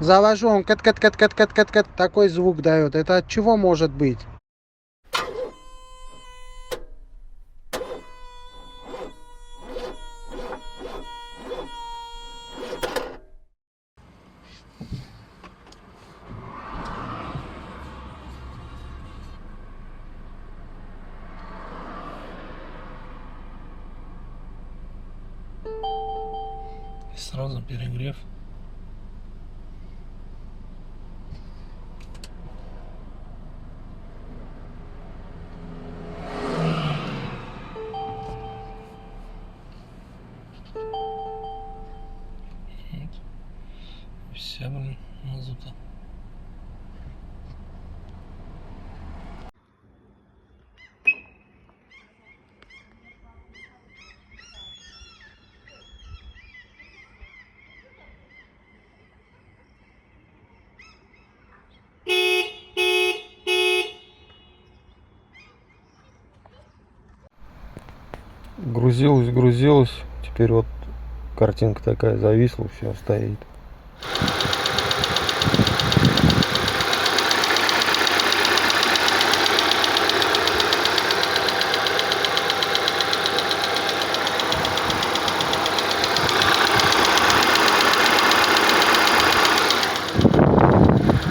Завожу, он кэт-кэт-кэт-кэт-кэт-кэт, такой звук дает. Это от чего может быть? И сразу перегрев. Вот. Вся, блин, мазута. Грузилась, теперь вот картинка такая зависла, все стоит.